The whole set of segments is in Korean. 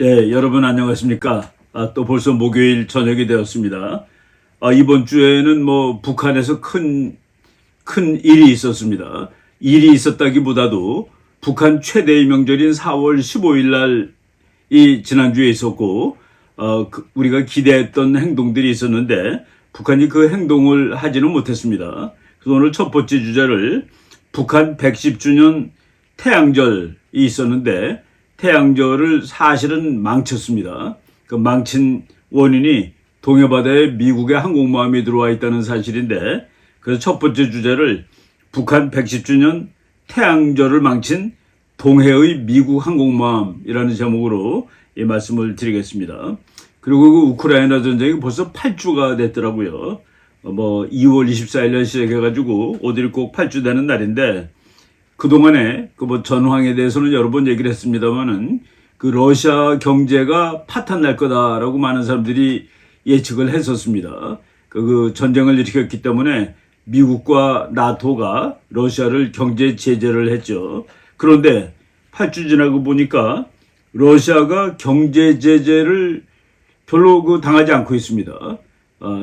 예, 여러분 안녕하십니까? 또 벌써 목요일 저녁이 되었습니다. 이번 주에는 북한에서 큰 일이 있었습니다. 일이 있었다기보다도 북한 최대의 명절인 4월 15일 날이 지난주에 있었고, 우리가 기대했던 행동들이 있었는데, 북한이 그 행동을 하지는 못했습니다. 그래서 오늘 첫 번째 주제를 북한 110주년 태양절이 있었는데, 태양절을 사실은 망쳤습니다. 그 망친 원인이 동해바다에 미국의 항공모함이 들어와 있다는 사실인데, 그래서 첫 번째 주제를 북한 110주년 태양절을 망친 동해의 미국 항공모함이라는 제목으로 이 말씀을 드리겠습니다. 그리고 그 우크라이나 전쟁이 벌써 8주가 됐더라고요. 2월 24일 날 시작해가지고 오늘 꼭 8주 되는 날인데, 그동안에 전황에 대해서는 여러 번 얘기를 했습니다만은 그 러시아 경제가 파탄날 거다라고 많은 사람들이 예측을 했었습니다. 그 전쟁을 일으켰기 때문에 미국과 나토가 러시아를 경제 제재를 했죠. 그런데 8주 지나고 보니까 러시아가 경제 제재를 별로 당하지 않고 있습니다.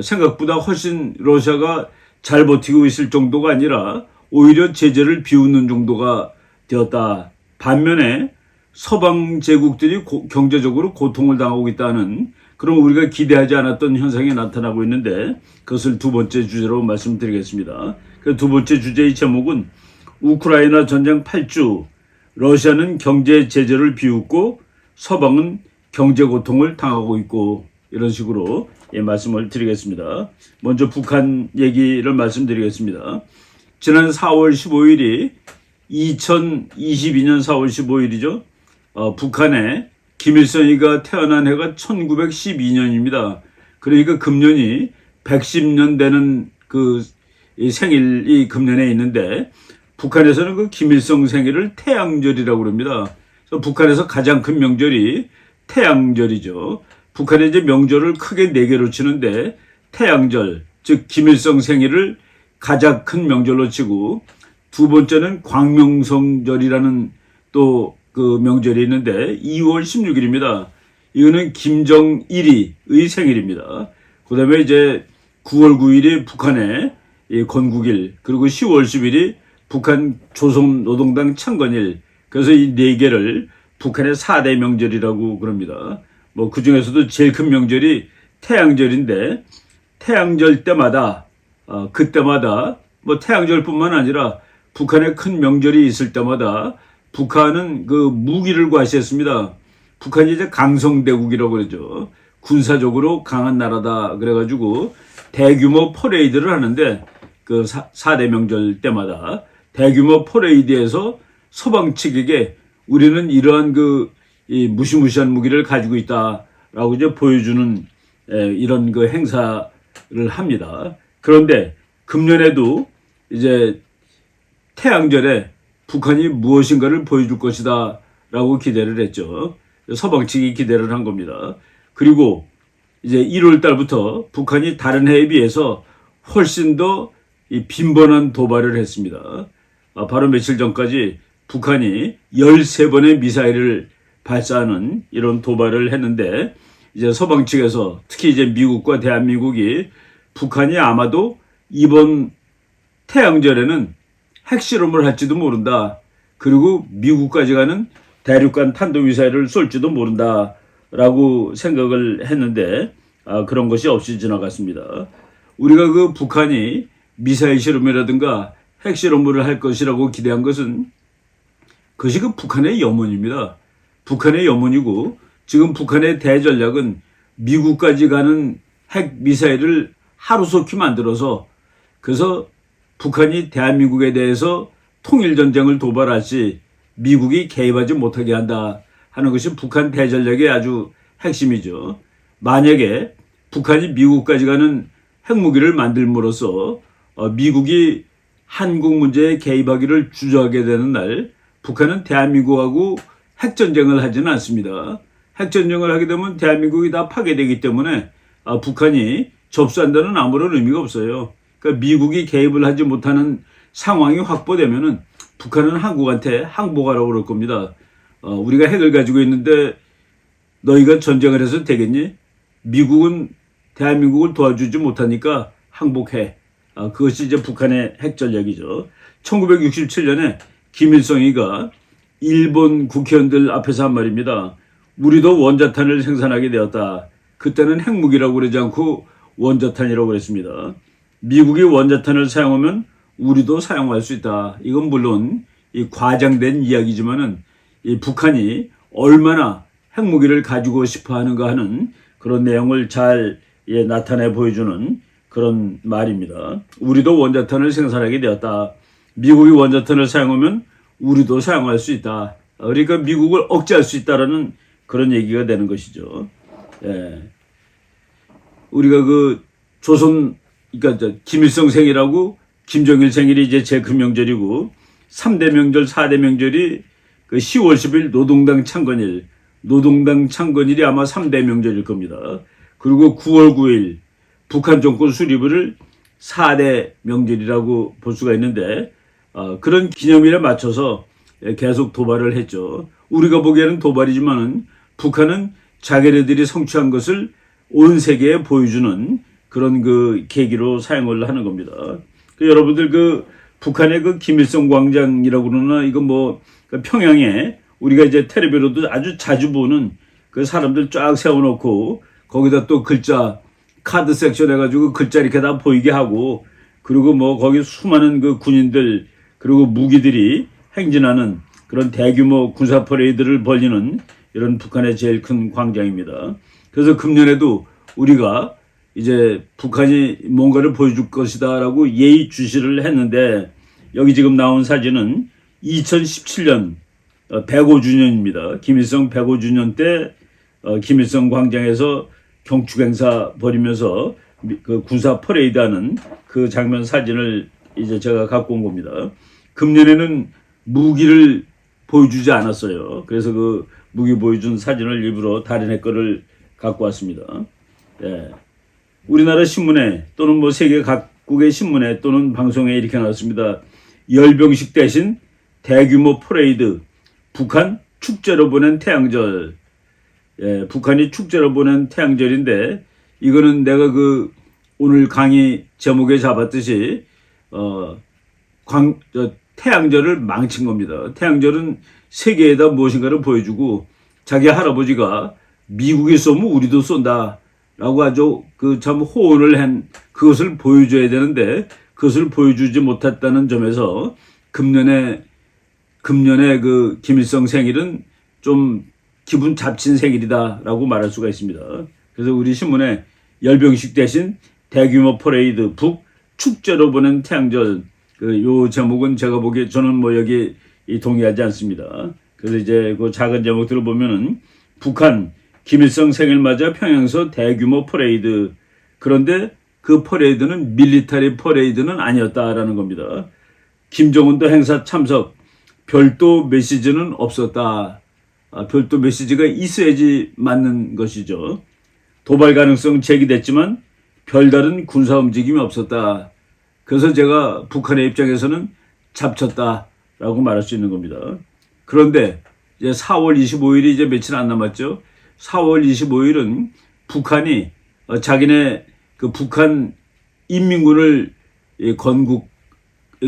생각보다 훨씬 러시아가 잘 버티고 있을 정도가 아니라 오히려 제재를 비웃는 정도가 되었다. 반면에 서방 제국들이 경제적으로 고통을 당하고 있다는 그런 우리가 기대하지 않았던 현상이 나타나고 있는데, 그것을 두 번째 주제로 말씀드리겠습니다. 그 두 번째 주제의 제목은 우크라이나 전쟁 8주, 러시아는 경제 제재를 비웃고 서방은 경제 고통을 당하고 있고, 이런 식으로 말씀을 드리겠습니다. 먼저 북한 얘기를 말씀드리겠습니다. 지난 4월 15일이 2022년 4월 15일이죠. 북한에 김일성이가 태어난 해가 1912년입니다. 그러니까 금년이 110년 되는 생일이 금년에 있는데, 북한에서는 그 김일성 생일을 태양절이라고 그럽니다. 그래서 북한에서 가장 큰 명절이 태양절이죠. 북한의 이제 명절을 크게 4개로 치는데, 태양절, 즉 김일성 생일을 가장 큰 명절로 치고, 두 번째는 광명성절이라는 또 그 명절이 있는데 2월 16일입니다. 이거는 김정일이의 생일입니다. 그 다음에 이제 9월 9일이 북한의 건국일, 그리고 10월 10일이 북한 조선노동당 창건일. 그래서 이 4개를 북한의 4대 명절이라고 그럽니다. 그 중에서도 제일 큰 명절이 태양절인데, 태양절 때마다 그때마다 태양절뿐만 아니라 북한의 큰 명절이 있을 때마다 북한은 그 무기를 과시했습니다. 북한이 이제 강성대국이라고 그러죠. 군사적으로 강한 나라다 그래가지고 대규모 퍼레이드를 하는데, 그 4대 명절 때마다 대규모 퍼레이드에서 서방 측에게 우리는 이러한 이 무시무시한 무기를 가지고 있다라고 이제 보여주는 이런 그 행사를 합니다. 그런데 금년에도 이제 태양절에 북한이 무엇인가를 보여줄 것이다 라고 기대를 했죠. 서방 측이 기대를 한 겁니다. 그리고 이제 1월 달부터 북한이 다른 해에 비해서 훨씬 더 빈번한 도발을 했습니다. 바로 며칠 전까지 북한이 13번의 미사일을 발사하는 이런 도발을 했는데, 이제 서방 측에서 특히 이제 미국과 대한민국이 북한이 아마도 이번 태양절에는 핵실험을 할지도 모른다. 그리고 미국까지 가는 대륙간 탄도미사일을 쏠지도 모른다. 라고 생각을 했는데, 그런 것이 없이 지나갔습니다. 우리가 그 북한이 미사일 실험이라든가 핵실험을 할 것이라고 기대한 것은 그것이 그 북한의 염원입니다. 북한의 염원이고, 지금 북한의 대전략은 미국까지 가는 핵 미사일을 하루속히 만들어서, 그래서 북한이 대한민국에 대해서 통일전쟁을 도발할 시 미국이 개입하지 못하게 한다 하는 것이 북한 대전략의 아주 핵심이죠. 만약에 북한이 미국까지 가는 핵무기를 만들므로써 미국이 한국 문제에 개입하기를 주저하게 되는 날, 북한은 대한민국하고 핵전쟁을 하지는 않습니다. 핵전쟁을 하게 되면 대한민국이 다 파괴되기 때문에 북한이 접수한다는 아무런 의미가 없어요. 그러니까 미국이 개입을 하지 못하는 상황이 확보되면은 북한은 한국한테 항복하라고 그럴 겁니다. 우리가 핵을 가지고 있는데 너희가 전쟁을 해서 되겠니? 미국은 대한민국을 도와주지 못하니까 항복해. 그것이 이제 북한의 핵전략이죠. 1967년에 김일성이가 일본 국회의원들 앞에서 한 말입니다. 우리도 원자탄을 생산하게 되었다. 그때는 핵무기라고 그러지 않고 원자탄이라고 그랬습니다. 미국이 원자탄을 사용하면 우리도 사용할 수 있다. 이건 물론 이 과장된 이야기지만은 이 북한이 얼마나 핵무기를 가지고 싶어 하는가 하는 그런 내용을 잘 나타내 보여주는 그런 말입니다. 우리도 원자탄을 생산하게 되었다. 미국이 원자탄을 사용하면 우리도 사용할 수 있다. 그러니까 미국을 억제할 수 있다라는 그런 얘기가 되는 것이죠. 예. 우리가 그 조선, 그러니까 김일성 생일하고 김정일 생일이 이제 제9명절이고 3대 명절, 4대 명절이 그 10월 10일 노동당 창건일, 노동당 창건일이 아마 3대 명절일 겁니다. 그리고 9월 9일 북한 정권 수립을 4대 명절이라고 볼 수가 있는데 그런 기념일에 맞춰서 계속 도발을 했죠. 우리가 보기에는 도발이지만은 북한은 자기네들이 성취한 것을 온 세계에 보여주는 그런 그 계기로 사용을 하는 겁니다. 여러분들 그 북한의 그 김일성 광장이라고 그러나 이거 뭐 평양에 우리가 이제 텔레비로도 아주 자주 보는 그 사람들 쫙 세워놓고 거기다 또 글자 카드 섹션 해가지고 글자 이렇게 다 보이게 하고 그리고 뭐 거기 수많은 그 군인들 그리고 무기들이 행진하는 그런 대규모 군사 퍼레이드를 벌이는 이런 북한의 제일 큰 광장입니다. 그래서 금년에도 우리가 이제 북한이 뭔가를 보여줄 것이다라고 예의주시를 했는데 여기 지금 나온 사진은 2017년 105주년입니다. 김일성 105주년 때 김일성 광장에서 경축행사 벌이면서 그 군사 퍼레이드 하는 그 장면 사진을 이제 제가 갖고 온 겁니다. 금년에는 무기를 보여주지 않았어요. 그래서 그 무기 보여준 사진을 일부러 다른 애 거를 갖고 왔습니다. 예. 우리나라 신문에 또는 뭐 세계 각국의 신문에 또는 방송에 이렇게 나왔습니다. 열병식 대신 대규모 퍼레이드, 북한 축제로 보낸 태양절. 예, 북한이 축제로 보낸 태양절인데 이거는 내가 그 오늘 강의 제목에 잡았듯이 태양절을 망친 겁니다. 태양절은 세계에다 무엇인가를 보여주고 자기 할아버지가 미국이 쏘면 우리도 쏜다라고 아주 그 참 호언을 한 그것을 보여줘야 되는데 그것을 보여주지 못했다는 점에서 금년에 그 김일성 생일은 좀 기분 잡친 생일이다라고 말할 수가 있습니다. 그래서 우리 신문에 열병식 대신 대규모 퍼레이드 북 축제로 보낸 태양절 요 제목은 제가 보기에 저는 뭐 여기 동의하지 않습니다. 그래서 이제 그 작은 제목들을 보면은 북한 김일성 생일 맞아 평양에서 대규모 퍼레이드 그런데 그 퍼레이드는 밀리터리 퍼레이드는 아니었다라는 겁니다. 김정은도 행사 참석 별도 메시지는 없었다. 별도 메시지가 있어야지 맞는 것이죠. 도발 가능성 제기됐지만 별다른 군사 움직임이 없었다. 그래서 제가 북한의 입장에서는 잡쳤다라고 말할 수 있는 겁니다. 그런데 이제 4월 25일이 이제 며칠 안 남았죠. 4월 25일은 북한이 자기네 그 북한 인민군을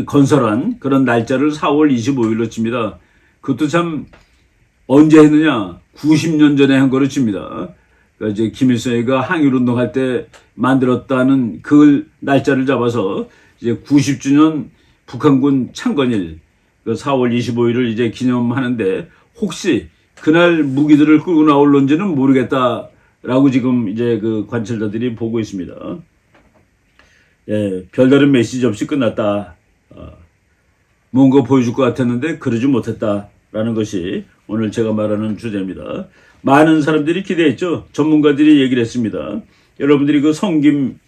건설한 그런 날짜를 4월 25일로 칩니다. 그것도 참 언제 했느냐? 90년 전에 한 거로 칩니다. 그러니까 이제 김일성이가 항일운동할 때 만들었다는 그 날짜를 잡아서 이제 90주년 북한군 창건일, 그 4월 25일을 이제 기념하는데 혹시 그날 무기들을 끌고 나올런지는 모르겠다라고 지금 이제 그 관찰자들이 보고 있습니다. 예, 별다른 메시지 없이 끝났다. 뭔가 보여줄 것 같았는데 그러지 못했다라는 것이 오늘 제가 말하는 주제입니다. 많은 사람들이 기대했죠. 전문가들이 얘기를 했습니다. 여러분들이 그 성김,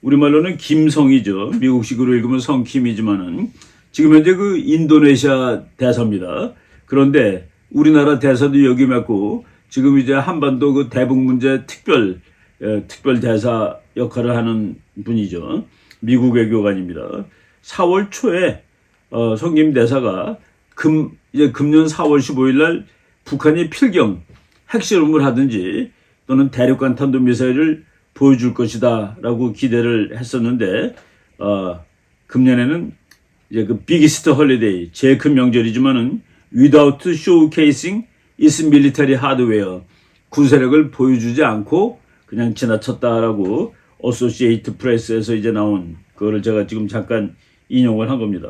우리말로는 김성이죠. 미국식으로 읽으면 성김이지만은 지금 현재 그 인도네시아 대사입니다. 그런데 우리나라 대사도 역임했고 지금 이제 한반도 그 대북 문제 특별 대사 역할을 하는 분이죠. 미국 외교관입니다. 4월 초에 성김 대사가 이제 금년 4월 15일 날 북한이 필경 핵실험을 하든지 또는 대륙간 탄도미사일을 보여줄 것이다 라고 기대를 했었는데 금년에는 이제 그 비기스트 헐리데이 제일 큰 명절이지만은 without showcasing its military hardware 군사력을 보여주지 않고 그냥 지나쳤다라고 어소시에이트 프레스에서 이제 나온 그거를 제가 지금 잠깐 인용을 한 겁니다.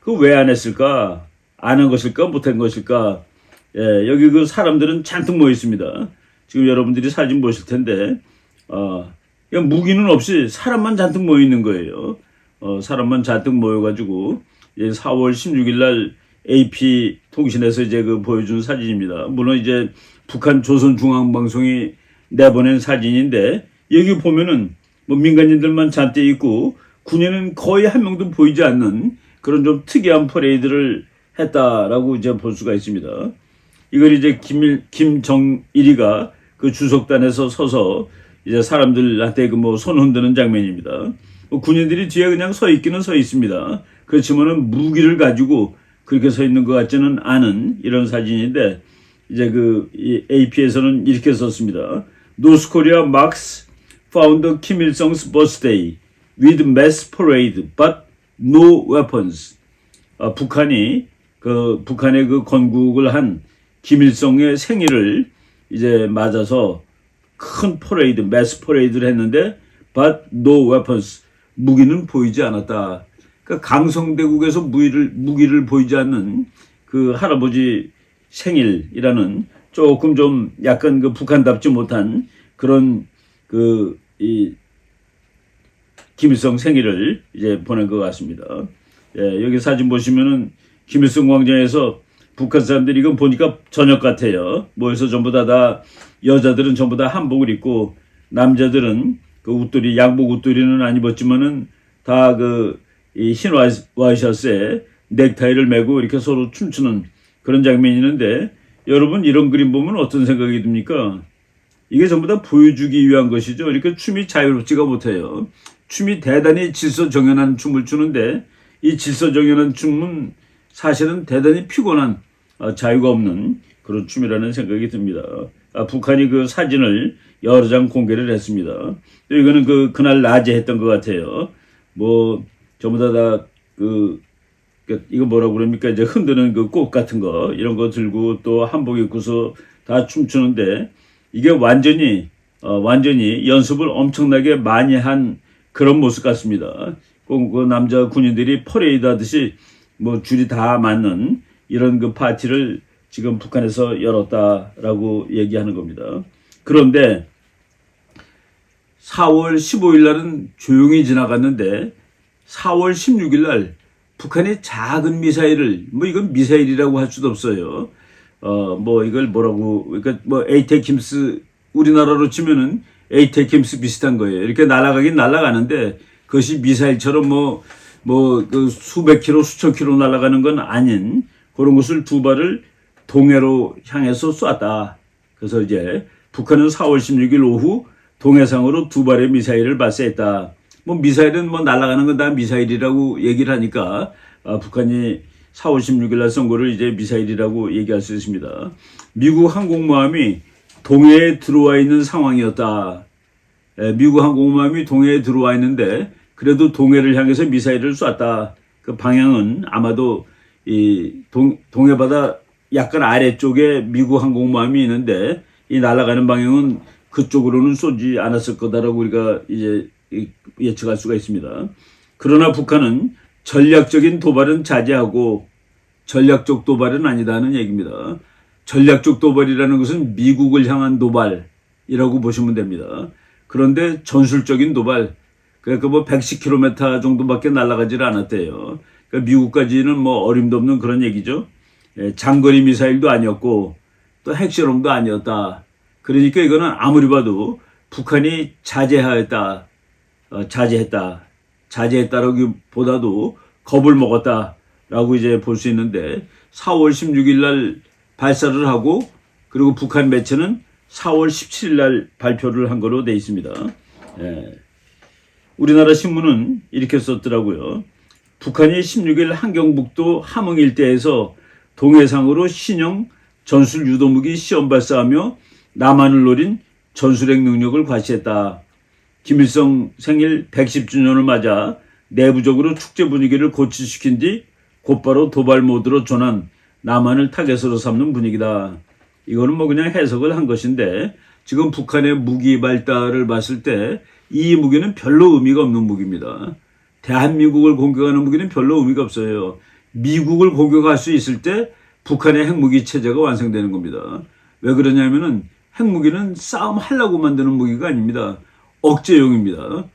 그 왜 안 했을까? 안 한 것일까? 못한 것일까? 예, 여기 그 사람들은 잔뜩 모여 있습니다. 지금 여러분들이 사진 보실 텐데, 무기는 없이 사람만 잔뜩 모여 있는 거예요. 사람만 잔뜩 모여가지고, 4월 16일 날 AP 통신에서 이제 그 보여준 사진입니다. 물론 이제 북한 조선중앙방송이 내보낸 사진인데, 여기 보면은 뭐 민간인들만 잔뜩 있고, 군인은 거의 한 명도 보이지 않는 그런 좀 특이한 퍼레이드를 했다라고 이제 볼 수가 있습니다. 이걸 이제 김정일이가 그 주석단에서 서서 이제 사람들한테 그 뭐 손 흔드는 장면입니다. 군인들이 뒤에 그냥 서 있기는 서 있습니다. 그렇지만은 무기를 가지고 그렇게 서 있는 것 같지는 않은 이런 사진인데 이제 그 AP에서는 이렇게 썼습니다. North Korea marks founder Kim Il-sung's birthday with mass parade but no weapons. 북한의 그 건국을 한 김일성의 생일을 이제 맞아서 큰 퍼레이드, 매스 퍼레이드를 했는데 but no weapons. 무기는 보이지 않았다. 그러니까 강성대국에서 무기를 보이지 않는 그 할아버지 생일이라는 조금 좀 약간 그 북한답지 못한 그런 이 김일성 생일을 이제 보낸 것 같습니다. 예, 여기 사진 보시면은 김일성 광장에서 북한 사람들이 이건 보니까 저녁 같아요. 모여서 전부 다 여자들은 전부 다 한복을 입고 남자들은 그 웃도리 양복 웃도리는 안 입었지만은 다 이 흰 와이셔츠에 넥타이를 메고 이렇게 서로 춤추는 그런 장면이 있는데 여러분 이런 그림 보면 어떤 생각이 듭니까? 이게 전부 다 보여주기 위한 것이죠. 이렇게 춤이 자유롭지가 못해요. 춤이 대단히 질서정연한 춤을 추는데 이 질서정연한 춤은 사실은 대단히 피곤한 자유가 없는 그런 춤이라는 생각이 듭니다. 북한이 그 사진을 여러 장 공개를 했습니다. 이거는 그날 낮에 했던 것 같아요. 뭐 전부 다 이거 뭐라고 그럽니까? 이제 흔드는 그 꽃 같은 거 이런 거 들고 또 한복 입고서 다 춤추는데 이게 완전히 연습을 엄청나게 많이 한 그런 모습 같습니다. 꼭 그 남자 군인들이 퍼레이드 하듯이 뭐 줄이 다 맞는 이런 그 파티를 지금 북한에서 열었다라고 얘기하는 겁니다. 그런데 4월 15일 날은 조용히 지나갔는데 4월 16일 날 북한의 작은 미사일을 뭐 이건 미사일이라고 할 수도 없어요. 뭐 이걸 그러니까 뭐 에이테킴스 우리나라로 치면은 에이테킴스 비슷한 거예요. 이렇게 날아가긴 날아가는데 그것이 미사일처럼 그 수백 킬로 수천 킬로 날아가는 건 아닌 그런 것을 두 발을 동해로 향해서 쐈다. 그래서 이제 북한은 4월 16일 오후 동해상으로 두 발의 미사일을 발사했다. 뭐 미사일은 뭐 날아가는 건 다 미사일이라고 얘기를 하니까 북한이 4월 16일 날 선거를 이제 미사일이라고 얘기할 수 있습니다. 미국 항공모함이 동해에 들어와 있는 상황이었다. 미국 항공모함이 동해에 들어와 있는데 그래도 동해를 향해서 미사일을 쐈다. 그 방향은 아마도 이 동해바다 약간 아래쪽에 미국 항공모함이 있는데 이 날아가는 방향은 그쪽으로는 쏘지 않았을 거다라고 우리가 이제 예측할 수가 있습니다. 그러나 북한은 전략적인 도발은 자제하고 전략적 도발은 아니다는 얘기입니다. 전략적 도발이라는 것은 미국을 향한 도발이라고 보시면 됩니다. 그런데 전술적인 도발, 그러니까 뭐 110km 정도밖에 날아가지를 않았대요. 그러니까 미국까지는 뭐 어림도 없는 그런 얘기죠. 장거리 미사일도 아니었고 또 핵실험도 아니었다. 그러니까 이거는 아무리 봐도 북한이 자제했다라기보다도 겁을 먹었다라고 이제 볼 수 있는데 4월 16일 날 발사를 하고 그리고 북한 매체는 4월 17일 날 발표를 한 거로 돼 있습니다. 우리나라 신문은 이렇게 썼더라고요. 북한이 16일 한경북도 함흥 일대에서 동해상으로 신형 전술 유도무기 시험 발사하며 남한을 노린 전술핵 능력을 과시했다. 김일성 생일 110주년을 맞아 내부적으로 축제 분위기를 고취시킨 뒤 곧바로 도발 모드로 전환, 남한을 타겟으로 삼는 분위기다. 이거는 뭐 그냥 해석을 한 것인데 지금 북한의 무기 발달을 봤을 때 이 무기는 별로 의미가 없는 무기입니다. 대한민국을 공격하는 무기는 별로 의미가 없어요. 미국을 공격할 수 있을 때 북한의 핵무기 체제가 완성되는 겁니다. 왜 그러냐면은 핵무기는 싸움하려고 만드는 무기가 아닙니다. 억제용입니다.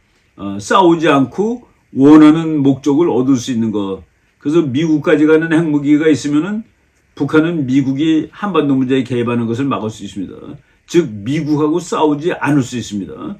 싸우지 않고 원하는 목적을 얻을 수 있는 것. 그래서 미국까지 가는 핵무기가 있으면은 북한은 미국이 한반도 문제에 개입하는 것을 막을 수 있습니다. 즉 미국하고 싸우지 않을 수 있습니다.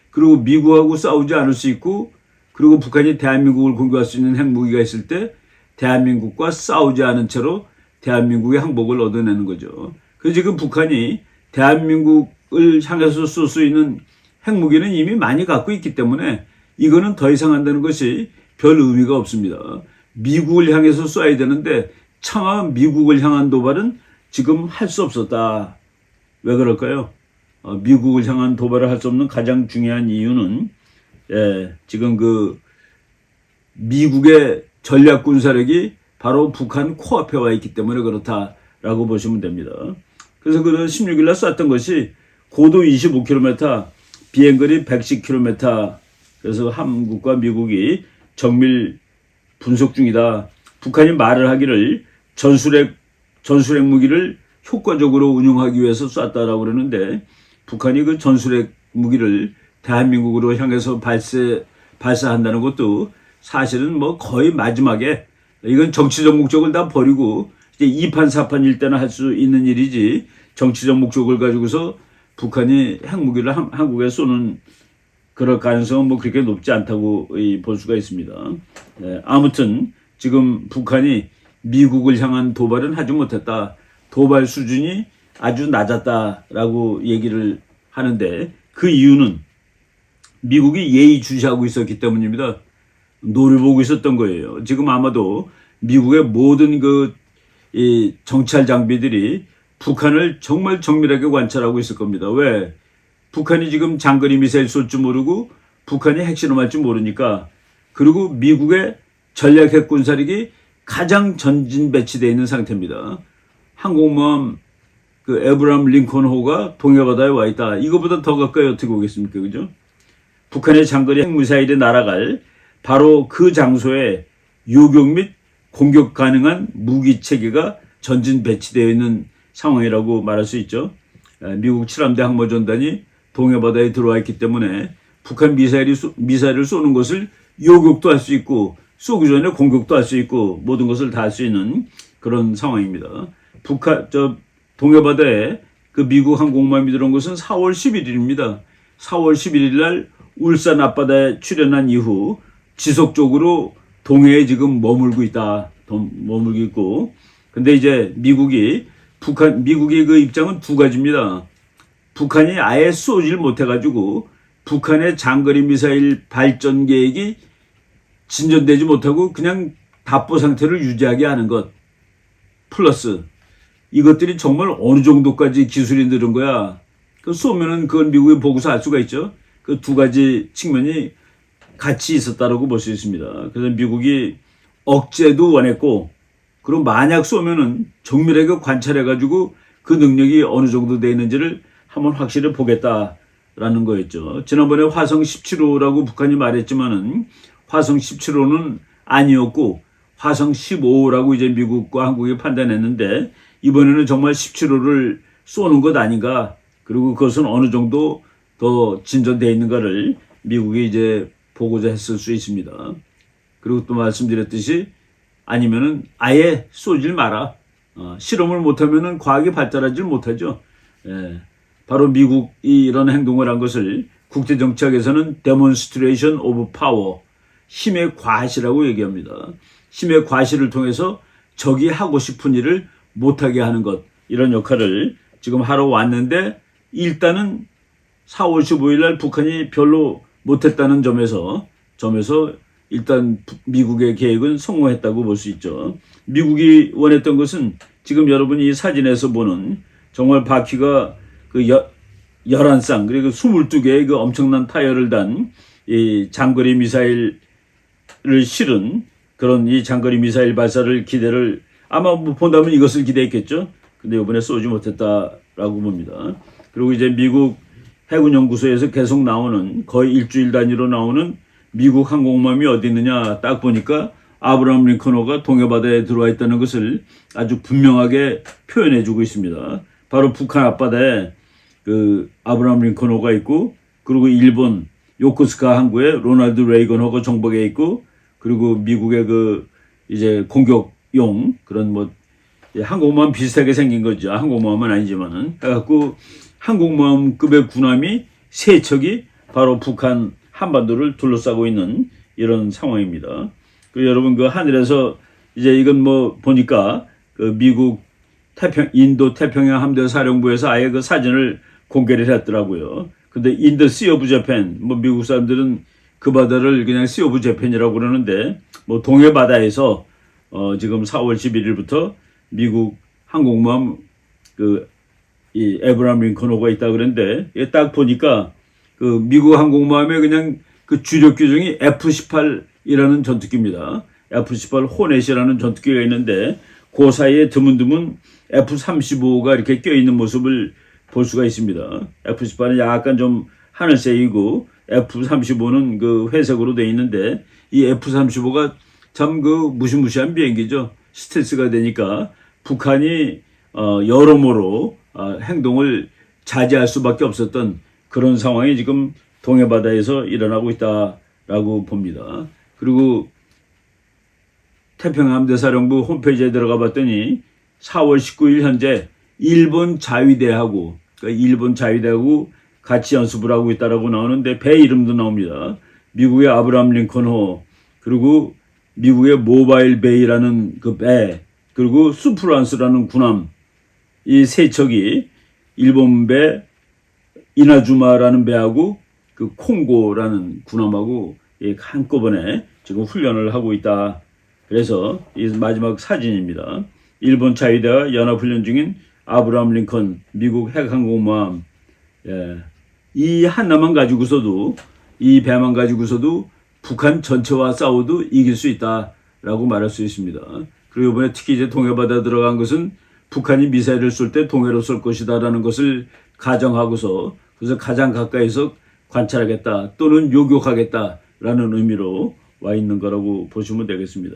그리고 미국하고 싸우지 않을 수 있고 그리고 북한이 대한민국을 공격할 수 있는 핵무기가 있을 때 대한민국과 싸우지 않은 채로 대한민국의 항복을 얻어내는 거죠. 그래서 지금 북한이 대한민국을 향해서 쏠 수 있는 핵무기는 이미 많이 갖고 있기 때문에 이거는 더 이상 한다는 것이 별 의미가 없습니다. 미국을 향해서 쏴야 되는데 차마 미국을 향한 도발은 지금 할 수 없었다. 왜 그럴까요? 미국을 향한 도발을 할 수 없는 가장 중요한 이유는 지금 그 미국의 전략 군사력이 바로 북한 코앞에 와 있기 때문에 그렇다라고 보시면 됩니다. 그래서 그는 16일 날 쐈던 것이 고도 25km, 비행거리 110km. 그래서 한국과 미국이 정밀 분석 중이다. 북한이 말을 하기를 전술핵 무기를 효과적으로 운용하기 위해서 쐈다라고 그러는데 북한이 그 전술핵 무기를 대한민국으로 향해서 발사한다는 것도 사실은 뭐 거의 마지막에 이건 정치적 목적을 다 버리고 이제 2판 4판일 때나 할 수 있는 일이지 정치적 목적을 가지고서 북한이 핵무기를 한국에 쏘는 그럴 가능성은 뭐 그렇게 높지 않다고 볼 수가 있습니다. 아무튼 지금 북한이 미국을 향한 도발은 하지 못했다. 도발 수준이 아주 낮았다라고 얘기를 하는데 그 이유는 미국이 예의주시하고 있었기 때문입니다. 노려보고 있었던 거예요. 지금 아마도 미국의 모든 이 정찰 장비들이 북한을 정말 정밀하게 관찰하고 있을 겁니다. 왜? 북한이 지금 장거리 미사일 쏠 줄 모르고 북한이 핵실험할 줄 모르니까 그리고 미국의 전략 핵 군사력이 가장 전진 배치되어 있는 상태입니다. 항공모함 그 에브람 링컨호가 동해바다에 와 있다. 이거보다 더 가까이 어떻게 오겠습니까? 그죠? 북한의 장거리 핵미사일이 날아갈 바로 그 장소에 요격 및 공격 가능한 무기 체계가 전진 배치되어 있는 상황이라고 말할 수 있죠. 미국 7함대 항모전단이 동해바다에 들어와 있기 때문에 북한 미사일을 쏘는 것을 요격도 할 수 있고 쏘기 전에 공격도 할 수 있고 모든 것을 다 할 수 있는 그런 상황입니다. 동해바다에 그 미국 항공모함이 들어온 것은 4월 11일입니다. 4월 11일 날 울산 앞바다에 출현한 이후 지속적으로 동해에 지금 머물고 있고. 근데 이제 미국의 그 입장은 두 가지입니다. 북한이 아예 쏘질 못해가지고 북한의 장거리 미사일 발전 계획이 진전되지 못하고 그냥 답보 상태를 유지하게 하는 것. 플러스 이것들이 정말 어느 정도까지 기술이 늘은 거야. 그 쏘면은 그건 미국이 보고서 알 수가 있죠. 그 두 가지 측면이 같이 있었다라고 볼 수 있습니다. 그래서 미국이 억제도 원했고, 그리고 만약 쏘면은 정밀하게 관찰해가지고 그 능력이 어느 정도 돼 있는지를 한번 확실히 보겠다라는 거였죠. 지난번에 화성 17호라고 북한이 말했지만은 화성 17호는 아니었고 화성 15호라고 이제 미국과 한국이 판단했는데 이번에는 정말 17호를 쏘는 것 아닌가. 그리고 그것은 어느 정도 더 진전되어 있는가를 미국이 이제 보고자 했을 수 있습니다. 그리고 또 말씀드렸듯이 아니면은 아예 쏘질 마라. 실험을 못하면은 과학이 발달하지 못하죠. 바로 미국이 이런 행동을 한 것을 국제정치학에서는 demonstration of power, 힘의 과시라고 얘기합니다. 힘의 과시를 통해서 적이 하고 싶은 일을 못하게 하는 것, 이런 역할을 지금 하러 왔는데 일단은 4월 15일 날 북한이 별로 못했다는 점에서 일단 미국의 계획은 성공했다고 볼 수 있죠. 미국이 원했던 것은 지금 여러분이 이 사진에서 보는 정말 바퀴가 그 11쌍 그리고 22개의 그 엄청난 타이어를 단 이 장거리 미사일을 실은 그런 이 장거리 미사일 발사를 기대를 아마 뭐 본다면 이것을 기대했겠죠. 근데 이번에 쏘지 못했다라고 봅니다. 그리고 이제 미국 해군연구소에서 계속 나오는 거의 일주일 단위로 나오는 미국 항공모함이 어디 있느냐 딱 보니까 아브라함 링컨호가 동해바다에 들어와 있다는 것을 아주 분명하게 표현해 주고 있습니다. 바로 북한 앞바다에 그 아브라함 링컨호가 있고 그리고 일본 요코스카 항구에 로널드 레이건호가 정복해 있고 그리고 미국의 그 이제 공격용 그런 뭐 항공모함 비슷하게 생긴 거죠. 항공모함은 아니지만은 해갖고 항공모함급의 군함이 세 척이 바로 북한 한반도를 둘러싸고 있는 이런 상황입니다. 그리고 여러분 그 하늘에서 이제 이건 뭐 보니까 그 미국 인도 태평양 함대 사령부에서 아예 그 사진을 공개를 했더라고요. 근데 인더 시 오브 재팬 뭐 미국 사람들은 그 바다를 그냥 시 오브 재팬이라고 그러는데 뭐 동해 바다에서 지금 4월 11일부터 미국 항공모함 이 에브라함 링컨호가 있다 그랬는데 딱 보니까 그 미국 항공모함의 그냥 그 주력 규정이 F-18이라는 전투기입니다. F-18 호넷이라는 전투기가 있는데 그 사이에 드문드문 F-35가 이렇게 껴있는 모습을 볼 수가 있습니다. F-18은 약간 좀 하늘색이고 F-35는 그 회색으로 되어 있는데 이 F-35가 참 그 무시무시한 비행기죠. 스텔스가 되니까 북한이 여러모로 행동을 자제할 수밖에 없었던 그런 상황이 지금 동해바다에서 일어나고 있다라고 봅니다. 그리고 태평양함대사령부 홈페이지에 들어가 봤더니 4월 19일 현재 일본 자위대하고 같이 연습을 하고 있다라고 나오는데 배 이름도 나옵니다. 미국의 아브라함 링컨호 그리고 미국의 모바일 베이라는 그 배 그리고 수프란스라는 군함 이 세 척이 일본 배 이나주마라는 배하고 그 콩고라는 군함하고 한꺼번에 지금 훈련을 하고 있다. 그래서 이 마지막 사진입니다. 일본 자위대와 연합훈련 중인 아브라함 링컨 미국 핵항공모함 이 하나만 가지고서도 이 배만 가지고서도 북한 전체와 싸워도 이길 수 있다라고 말할 수 있습니다. 그리고 이번에 특히 이제 동해바다 들어간 것은 북한이 미사일을 쏠 때 동해로 쏠 것이다라는 것을 가정하고서 그래서 가장 가까이서 관찰하겠다 또는 요격하겠다라는 의미로 와 있는 거라고 보시면 되겠습니다.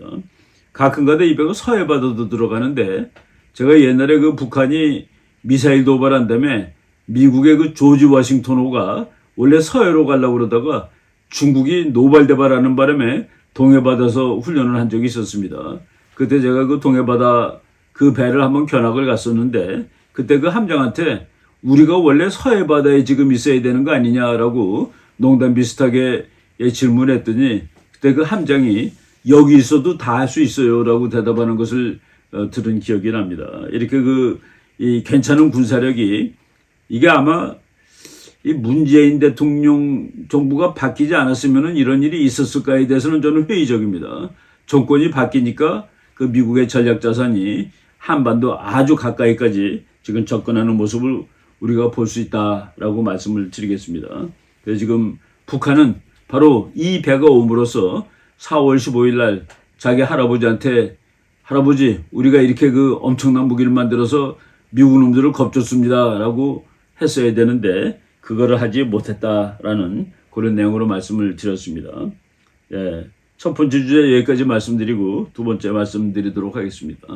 가끔가다 이 배가 서해바다도 들어가는데 제가 옛날에 그 북한이 미사일 도발한 다음에 미국의 그 조지 워싱턴호가 원래 서해로 가려고 그러다가 중국이 노발대발하는 바람에 동해바다에서 훈련을 한 적이 있었습니다. 그때 제가 그 동해바다 그 배를 한번 견학을 갔었는데 그때 그 함장한테 우리가 원래 서해바다에 지금 있어야 되는 거 아니냐라고 농담 비슷하게 질문했더니 그때 그 함장이 여기 있어도 다 할 수 있어요라고 대답하는 것을 들은 기억이 납니다. 이렇게 이 괜찮은 군사력이 이게 아마 이 문재인 대통령 정부가 바뀌지 않았으면 이런 일이 있었을까에 대해서는 저는 회의적입니다. 정권이 바뀌니까 그 미국의 전략 자산이 한반도 아주 가까이까지 지금 접근하는 모습을 우리가 볼 수 있다라고 말씀을 드리겠습니다. 그래서 지금 북한은 바로 이 배가 옴으로써 4월 15일 날 자기 할아버지한테 할아버지 우리가 이렇게 그 엄청난 무기를 만들어서 미국 놈들을 겁줬습니다라고 했어야 되는데 그거를 하지 못했다라는 그런 내용으로 말씀을 드렸습니다. 첫 번째 주제 여기까지 말씀드리고 두 번째 말씀드리도록 하겠습니다.